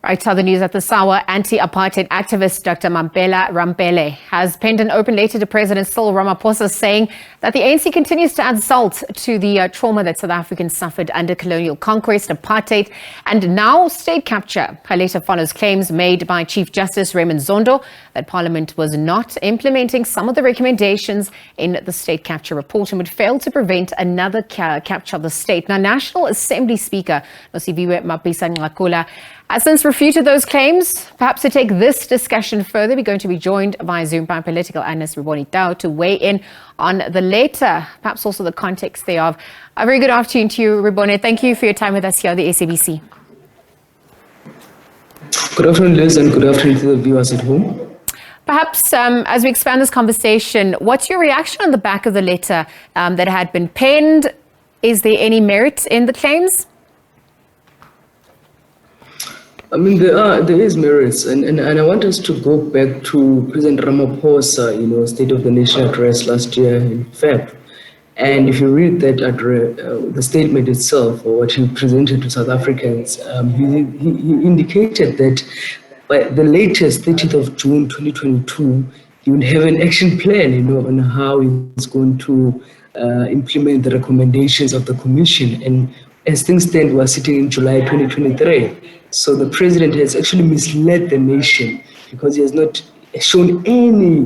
Right, other news at the hour, anti-apartheid activist Dr Mamphela Ramphele has penned an open letter to President Cyril Ramaphosa saying that the ANC continues to add salt to the trauma that South Africans suffered under colonial conquest, apartheid, and now state capture. Her letter follows claims made by Chief Justice Raymond Zondo that Parliament was not implementing some of the recommendations in the state capture report and would fail to prevent another capture of the state. Now, National Assembly Speaker Nosiviwe Mapisa-Nqakula has since refuted those claims. Perhaps to take this discussion further, we're going to be joined via Zoom by political analyst Rebone Tau to weigh in on the letter, perhaps also the context thereof. A very good afternoon to you, Rebone. Thank you for your time with us here on the SABC. Good afternoon, Liz, and good afternoon to the viewers at home. Perhaps as we expand this conversation, what's your reaction on the back of the letter that had been penned? Is there any merit in the claims? I mean, there is merits, and I want us to go back to President Ramaphosa, State of the Nation address last year in Feb. And if you read that the statement itself, or what he presented to South Africans, he indicated that by the latest 30th of June 2022, he would have an action plan, on how he's going to implement the recommendations of the Commission. And as things stand, we're sitting in July 2023. So the president has actually misled the nation because he has not shown any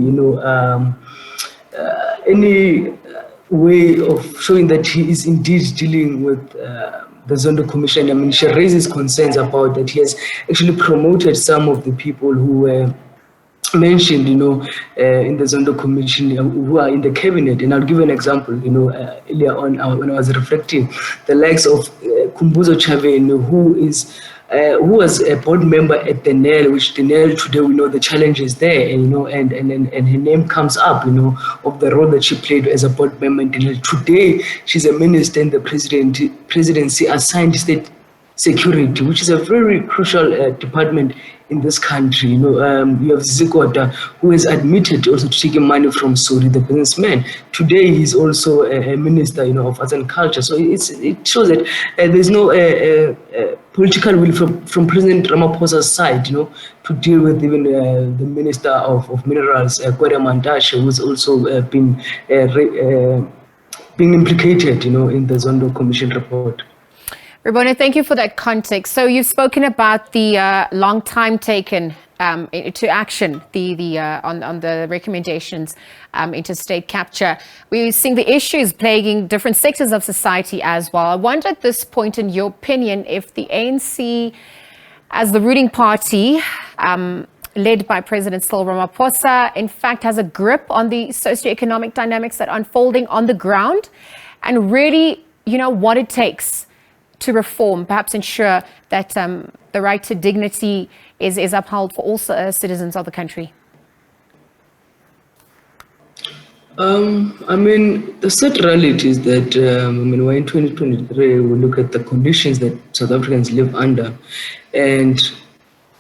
way of showing that he is indeed dealing with the Zondo Commission. I mean, she raises concerns about that he has actually promoted some of the people who were mentioned, in the Zondo Commission, who are in the cabinet. And I'll give an example, earlier on when I was reflecting, the likes of Kumbuzo Chaveni, who was a board member at the NEL, which the NEL today we know the challenges there, and her name comes up, of the role that she played as a board member in the NEL. Today, she's a minister in the presidency assigned state security, which is a very crucial department in this country. You have Zikota, who has admitted also to taking money from Suri, the businessman. Today, he's also a minister, of arts and culture. So it shows that there's no political will from President Ramaphosa's side, to deal with even the Minister of Minerals, Kwere Mantashe, who's also been implicated, in the Zondo Commission report. Rebone, thank you for that context. So you've spoken about the long time taken to action, on the recommendations into state capture. We're seeing the issues plaguing different sectors of society as well. I wonder at this point, in your opinion, if the ANC, as the ruling party, led by President Cyril Ramaphosa, in fact has a grip on the socioeconomic dynamics that are unfolding on the ground, and really, what it takes to reform, perhaps ensure that the right to dignity is upheld for all citizens of the country? The sad reality is that we're in 2023, we look at the conditions that South Africans live under, and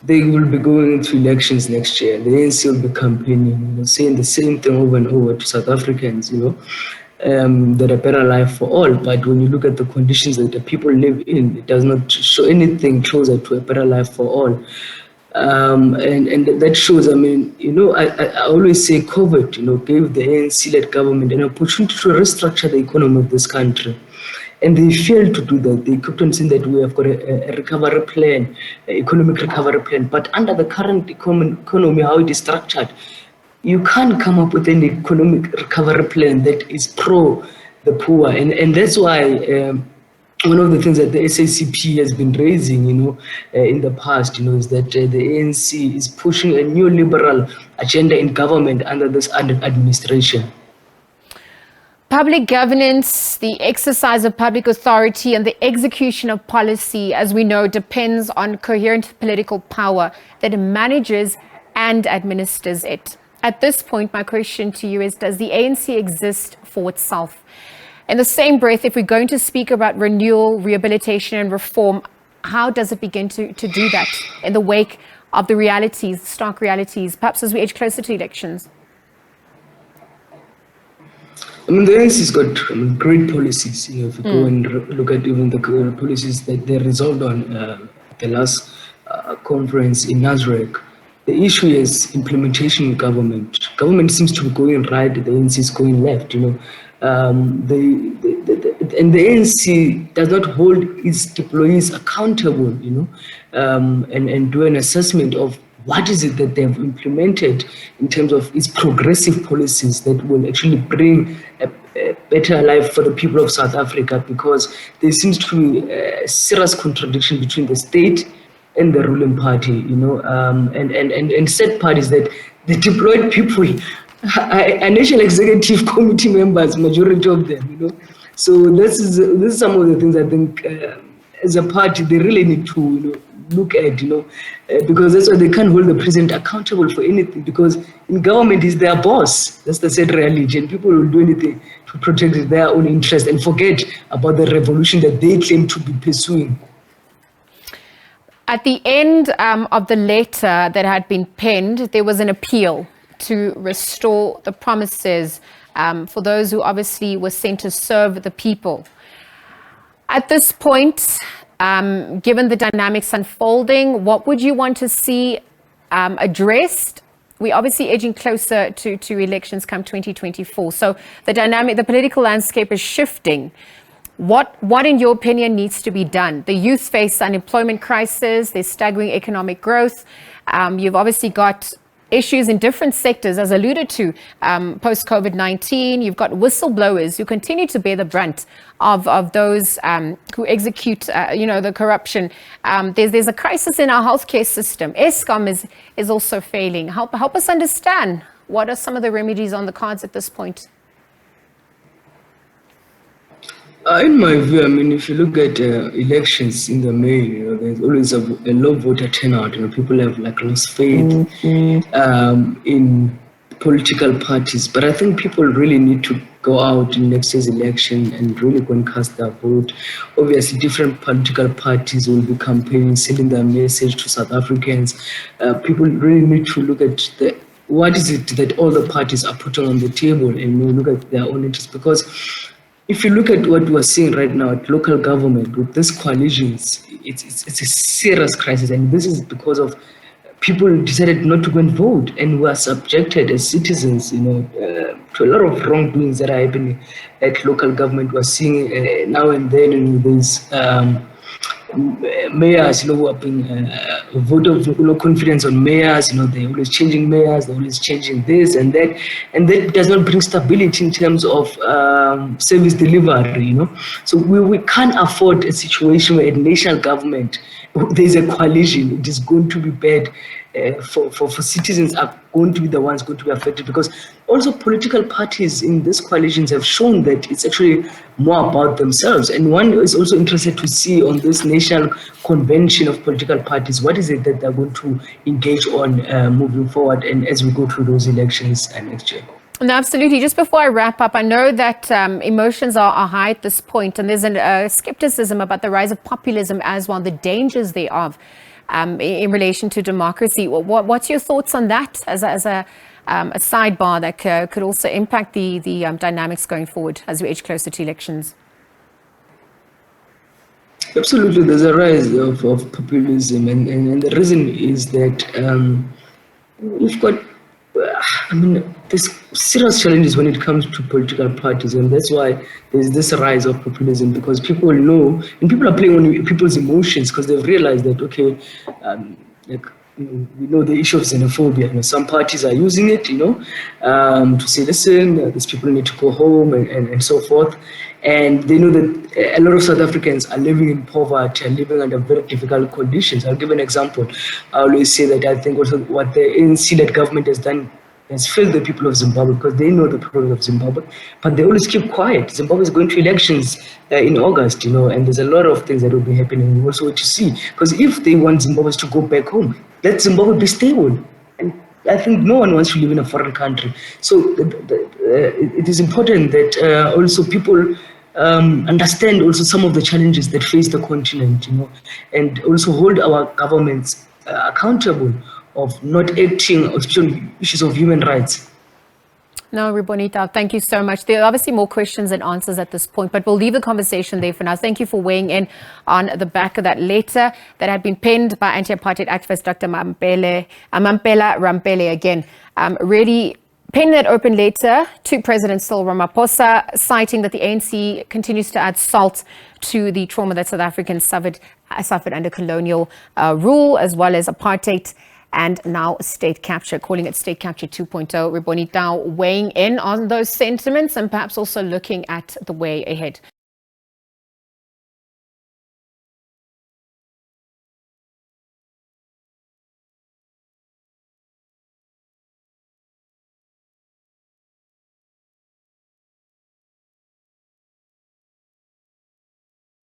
they will be going to elections next year. The ANC will be campaigning, saying the same thing over and over to South Africans, that a better life for all. But when you look at the conditions that the people live in, it does not show anything closer to a better life for all. And that shows, I always say COVID, gave the ANC-led government an opportunity to restructure the economy of this country. And they failed to do that. They kept on saying that we have got a recovery plan, an economic recovery plan. But under the current economy, how it is structured, you can't come up with an economic recovery plan that is pro the poor. And that's why one of the things that the SACP has been raising, in the past, is that the ANC is pushing a neoliberal agenda in government under this administration. Public governance, the exercise of public authority, and the execution of policy, as we know, depends on coherent political power that manages and administers it. At this point, my question to you is, does the ANC exist for itself? In the same breath, if we're going to speak about renewal, rehabilitation, and reform, how does it begin to do that in the wake of the realities, stark realities, perhaps as we edge closer to elections? The ANC's got great policies. If you go and look at even the policies that they resolved on the last conference in Nazareth. The issue is implementation in government. Government seems to be going right, the ANC is going left, and the ANC does not hold its employees accountable, and do an assessment of what is it that they have implemented in terms of its progressive policies that will actually bring a better life for the people of South Africa, because there seems to be a serious contradiction between the state and the ruling party, and sad part is that the deployed people are National Executive Committee members, majority of them, So this is some of the things I think as a party they really need to look at, because that's why they can't hold the president accountable for anything, because in government he's their boss. That's the sad reality, and people will do anything to protect their own interest and forget about the revolution that they claim to be pursuing. At the end of the letter that had been penned, there was an appeal to restore the promises for those who obviously were sent to serve the people. At this point, given the dynamics unfolding, what would you want to see addressed? We're obviously edging closer to elections come 2024. So the political landscape is shifting. What in your opinion needs to be done? The youth face unemployment crisis, there's staggering economic growth. You've obviously got issues in different sectors, as alluded to, post-COVID-19. You've got whistleblowers who continue to bear the brunt of those who execute, the corruption. There's a crisis in our healthcare system. Eskom is also failing. Help us understand, what are some of the remedies on the cards at this point? In my view, if you look at elections in the main, there's always a low voter turnout. People have lost faith in political parties. But I think people really need to go out in next year's election and really go and cast their vote. Obviously, different political parties will be campaigning, sending their message to South Africans. People really need to look at what is it that all the parties are putting on the table, and look at their own interests, because if you look at what we're seeing right now at local government with these coalitions, it's a serious crisis, and this is because of people decided not to go and vote, and were subjected as citizens, to a lot of wrongdoings that are happening at local government. We're seeing now and then there's mayors, who are being vote of confidence on mayors. They're always changing mayors, they're always changing this and that does not bring stability in terms of service delivery. So we can't afford a situation where a national government, there's a coalition. It is going to be bad for citizens are going to be the ones going to be affected, because also political parties in these coalitions have shown that it's actually more about themselves. And one is also interested to see on this national convention of political parties, what is it that they're going to engage on moving forward, and as we go through those elections next year. No, absolutely. Just before I wrap up, I know that emotions are high at this point, and there's a skepticism about the rise of populism as well, the dangers thereof in relation to democracy. What's your thoughts on that as a sidebar that could also impact the dynamics going forward as we edge closer to elections? Absolutely, there's a rise of populism, and the reason is that we've got there's serious challenges when it comes to political parties, and that's why there's this rise of populism, because people know, and people are playing on people's emotions, because they've realized that, okay, we know the issue of xenophobia. Some parties are using it, to say, listen, these people need to go home and so forth. And they know that a lot of South Africans are living in poverty and living under very difficult conditions. I'll give an example. I always say that I think also what the ANC-led government has done has failed the people of Zimbabwe, because they know the problems of Zimbabwe, but they always keep quiet. Zimbabwe is going to elections in August, and there's a lot of things that will be happening. Also what you see, because if they want Zimbabweans to go back home, let Zimbabwe be stable. And I think no one wants to live in a foreign country. So it is important that also people understand also some of the challenges that face the continent, and also hold our governments accountable of not acting on issues of human rights. No, Rebone Tau, thank you so much. There are obviously more questions and answers at this point, but we'll leave the conversation there for now. Thank you for weighing in on the back of that letter that had been penned by anti-apartheid activist Dr Mamphela Ramphele again. Really penned that open letter to President Cyril Ramaphosa, citing that the ANC continues to add salt to the trauma that South Africans suffered under colonial rule, as well as apartheid and now state capture, calling it state capture 2.0. Rebone Tau weighing in on those sentiments and perhaps also looking at the way ahead.